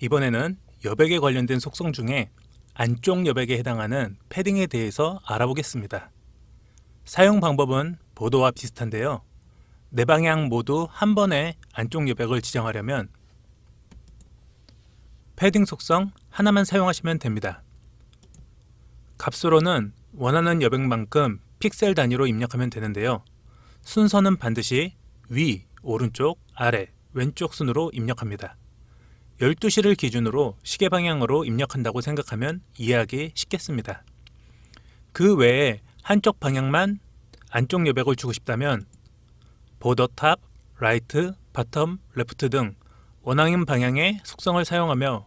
이번에는 여백에 관련된 속성 중에 안쪽 여백에 해당하는 패딩에 대해서 알아보겠습니다. 사용 방법은 보도와 비슷한데요. 네 방향 모두 한 번에 안쪽 여백을 지정하려면 패딩 속성 하나만 사용하시면 됩니다. 값으로는 원하는 여백만큼 픽셀 단위로 입력하면 되는데요. 순서는 반드시 위, 오른쪽, 아래, 왼쪽 순으로 입력합니다. 12시를 기준으로 시계 방향으로 입력한다고 생각하면 이해하기 쉽겠습니다. 그 외에 한쪽 방향만 안쪽 여백을 주고 싶다면 보더 탑, 라이트, 바텀, 레프트 등 원하는 방향의 속성을 사용하며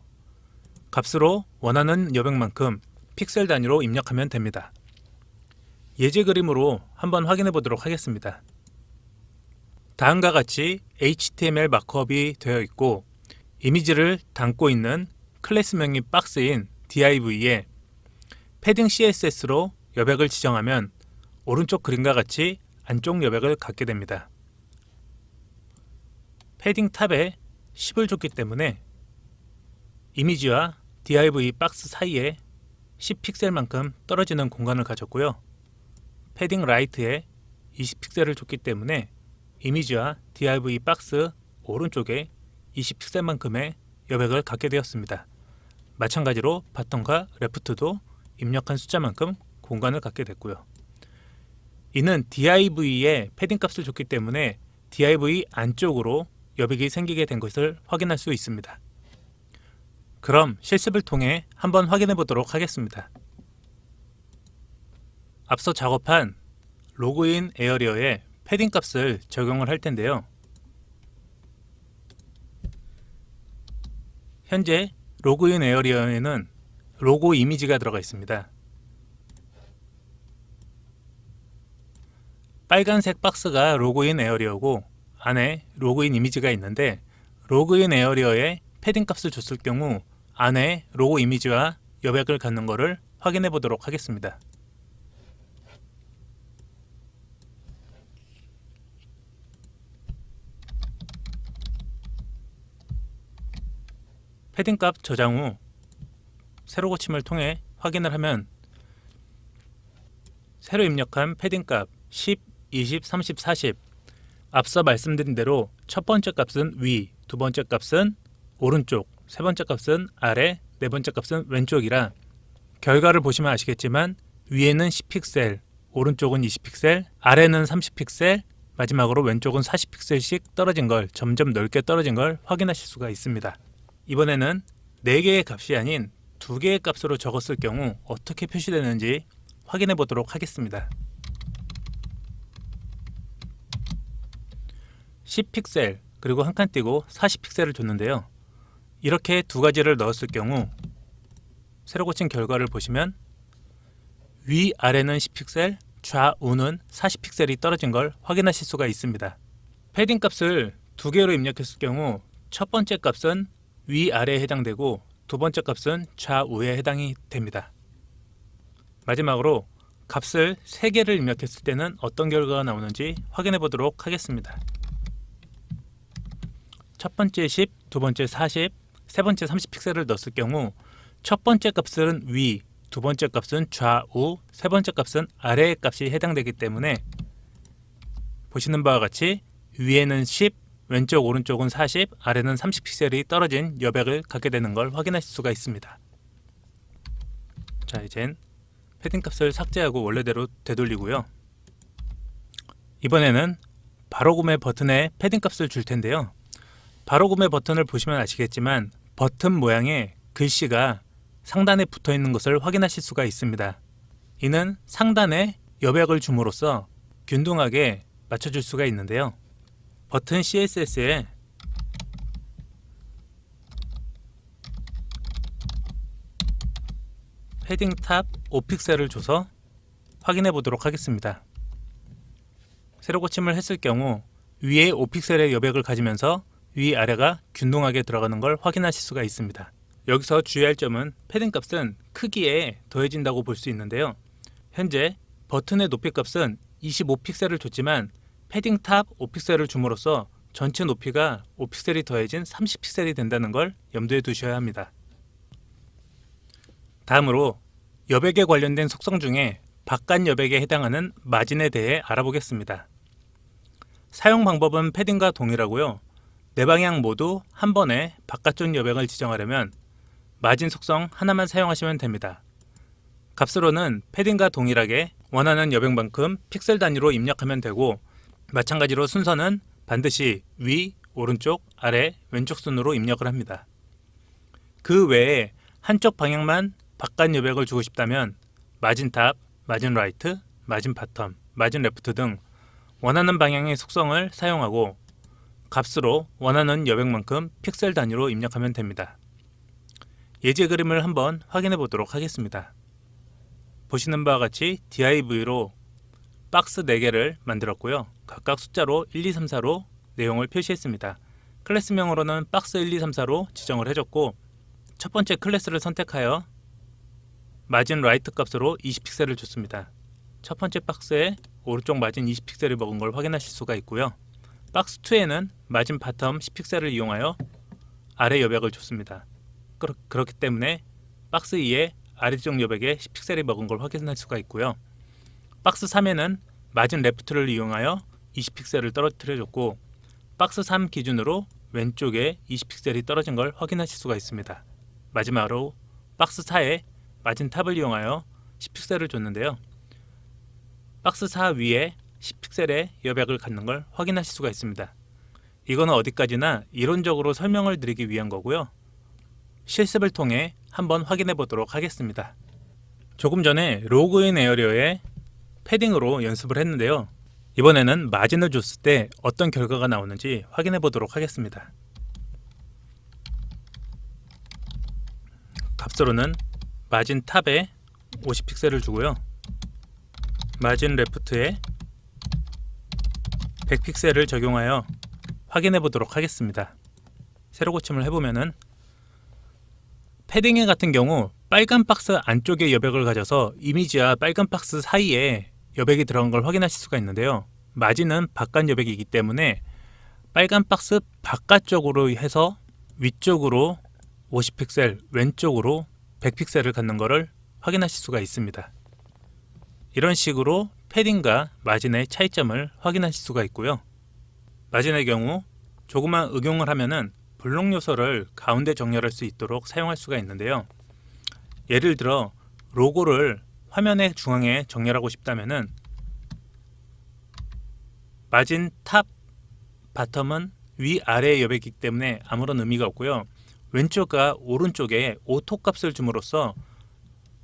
값으로 원하는 여백만큼 픽셀 단위로 입력하면 됩니다. 예제 그림으로 한번 확인해 보도록 하겠습니다. 다음과 같이 HTML 마크업이 되어 있고 이미지를 담고 있는 클래스명이 박스인 div에 패딩 CSS로 여백을 지정하면 오른쪽 그림과 같이 안쪽 여백을 갖게 됩니다. 패딩 탑에 10을 줬기 때문에 이미지와 div 박스 사이에 10픽셀만큼 떨어지는 공간을 가졌고요. 패딩 라이트에 20픽셀을 줬기 때문에 이미지와 div 박스 오른쪽에 20픽셀만큼의 여백을 갖게 되었습니다. 마찬가지로 바텀과 레프트도 입력한 숫자만큼 공간을 갖게 됐고요. 이는 div에 패딩 값을 줬기 때문에 div 안쪽으로 여백이 생기게 된 것을 확인할 수 있습니다. 그럼 실습을 통해 한번 확인해 보도록 하겠습니다. 앞서 작업한 로그인 에어리어에 패딩 값을 적용을 할 텐데요. 현재 로그인 에어리어에는 로고 이미지가 들어가 있습니다. 빨간색 박스가 로그인 에어리어고 안에 로그인 이미지가 있는데 로그인 에어리어에 패딩 값을 줬을 경우 안에 로고 이미지와 여백을 갖는 것을 확인해 보도록 하겠습니다. 패딩 값 저장 후 새로 고침을 통해 확인을 하면 새로 입력한 패딩 값 10, 20, 30, 40 앞서 말씀드린 대로 첫 번째 값은 위, 두 번째 값은 오른쪽, 세 번째 값은 아래, 네 번째 값은 왼쪽이라 결과를 보시면 아시겠지만 위에는 10픽셀, 오른쪽은 20픽셀, 아래는 30픽셀, 마지막으로 왼쪽은 40픽셀씩 떨어진 걸 점점 넓게 떨어진 걸 확인하실 수가 있습니다. 이번에는 4개의 값이 아닌 2개의 값으로 적었을 경우 어떻게 표시되는지 확인해 보도록 하겠습니다. 10픽셀 그리고 한 칸 띄고 40픽셀을 줬는데요. 이렇게 두 가지를 넣었을 경우 새로 고친 결과를 보시면 위아래는 10픽셀, 좌우는 40픽셀이 떨어진 걸 확인하실 수가 있습니다. 패딩 값을 2개로 입력했을 경우 첫 번째 값은 위아래에 해당되고 두 번째 값은 좌우에 해당이 됩니다. 마지막으로 값을 3개를 입력했을 때는 어떤 결과가 나오는지 확인해 보도록 하겠습니다. 첫 번째 10, 두 번째 40, 세 번째 30픽셀을 넣었을 경우 첫 번째 값은 위, 두 번째 값은 좌우, 세 번째 값은 아래의 값이 해당되기 때문에 보시는 바와 같이 위에는 10, 왼쪽 오른쪽은 40, 아래는 30픽셀이 떨어진 여백을 갖게 되는 걸 확인하실 수가 있습니다. 자, 이젠 패딩 값을 삭제하고 원래대로 되돌리고요. 이번에는 바로 구매 버튼에 패딩 값을 줄 텐데요. 바로 구매 버튼을 보시면 아시겠지만 버튼 모양의 글씨가 상단에 붙어 있는 것을 확인하실 수가 있습니다. 이는 상단에 여백을 줌으로써 균등하게 맞춰줄 수가 있는데요. 버튼 CSS에 패딩 탑 5픽셀을 줘서 확인해 보도록 하겠습니다. 새로 고침을 했을 경우 위에 5픽셀의 여백을 가지면서 위아래가 균등하게 들어가는 걸 확인하실 수가 있습니다. 여기서 주의할 점은 패딩 값은 크기에 더해진다고 볼 수 있는데요. 현재 버튼의 높이 값은 25픽셀을 줬지만 패딩 탑 5픽셀을 줌으로써 전체 높이가 5픽셀이 더해진 30픽셀이 된다는 걸 염두에 두셔야 합니다. 다음으로 여백에 관련된 속성 중에 바깥 여백에 해당하는 마진에 대해 알아보겠습니다. 사용 방법은 패딩과 동일하고요. 네 방향 모두 한 번에 바깥쪽 여백을 지정하려면 마진 속성 하나만 사용하시면 됩니다. 값으로는 패딩과 동일하게 원하는 여백만큼 픽셀 단위로 입력하면 되고, 마찬가지로 순서는 반드시 위, 오른쪽, 아래, 왼쪽 순으로 입력을 합니다. 그 외에 한쪽 방향만 바깥 여백을 주고 싶다면 마진 탑, 마진 라이트, 마진 바텀, 마진 레프트 등 원하는 방향의 속성을 사용하고 값으로 원하는 여백만큼 픽셀 단위로 입력하면 됩니다. 예제 그림을 한번 확인해 보도록 하겠습니다. 보시는 바와 같이 div로 박스 4개를 만들었고요. 각각 숫자로 1, 2, 3, 4로 내용을 표시했습니다. 클래스명으로는 박스 1, 2, 3, 4로 지정을 해줬고, 첫 번째 클래스를 선택하여 마진 라이트 값으로 20픽셀을 줬습니다. 첫 번째 박스에 오른쪽 마진 20픽셀을 먹은 걸 확인하실 수가 있고요. 박스 2에는 마진 바텀 10픽셀을 이용하여 아래 여백을 줬습니다. 그렇기 때문에 박스 2에 아래쪽 여백에 10픽셀이 먹은 걸 확인할 수가 있고요. 박스 3에는 마진 레프트를 이용하여 20픽셀을 떨어뜨려 줬고, 박스 3 기준으로 왼쪽에 20픽셀이 떨어진 걸 확인하실 수가 있습니다. 마지막으로 박스 4에 마진 탑을 이용하여 10픽셀을 줬는데요. 박스 4 위에 10픽셀의 여백을 갖는 걸 확인하실 수가 있습니다. 이거는 어디까지나 이론적으로 설명을 드리기 위한 거고요. 실습을 통해 한번 확인해 보도록 하겠습니다. 조금 전에 로그인 에어리어에 패딩으로 연습을 했는데요. 이번에는 마진을 줬을 때 어떤 결과가 나오는지 확인해 보도록 하겠습니다. 값으로는 마진 탑에 50픽셀을 주고요. 마진 레프트에 100픽셀을 적용하여 확인해 보도록 하겠습니다. 세로 고침을 해보면은 패딩에 같은 경우 빨간 박스 안쪽에 여백을 가져서 이미지와 빨간 박스 사이에 여백이 들어간 걸 확인하실 수가 있는데요. 마진은 바깥 여백이기 때문에 빨간 박스 바깥쪽으로 해서 위쪽으로 50픽셀, 왼쪽으로 100픽셀을 갖는 것을 확인하실 수가 있습니다. 이런 식으로 패딩과 마진의 차이점을 확인하실 수가 있고요. 마진의 경우 조그만 응용을 하면은 블록 요소를 가운데 정렬할 수 있도록 사용할 수가 있는데요. 예를 들어 로고를 화면의 중앙에 정렬하고 싶다면은 마진 탑, 바텀은 위아래의 여백이기 때문에 아무런 의미가 없고요. 왼쪽과 오른쪽에 오토 값을 줌으로써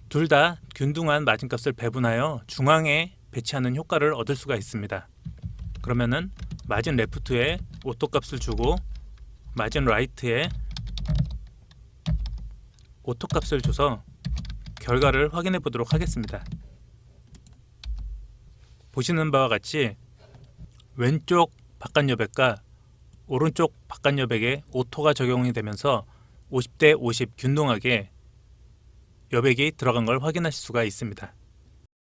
둘 다 균등한 마진 값을 배분하여 중앙에 배치하는 효과를 얻을 수가 있습니다. 그러면은 마진 레프트에 오토 값을 주고 마진 라이트에 오토 값을 줘서 결과를 확인해 보도록 하겠습니다. 보시는 바와 같이 왼쪽 바깥 여백과 오른쪽 바깥 여백에 오토가 적용이 되면서 50대 50 균등하게 여백이 들어간 걸 확인하실 수가 있습니다.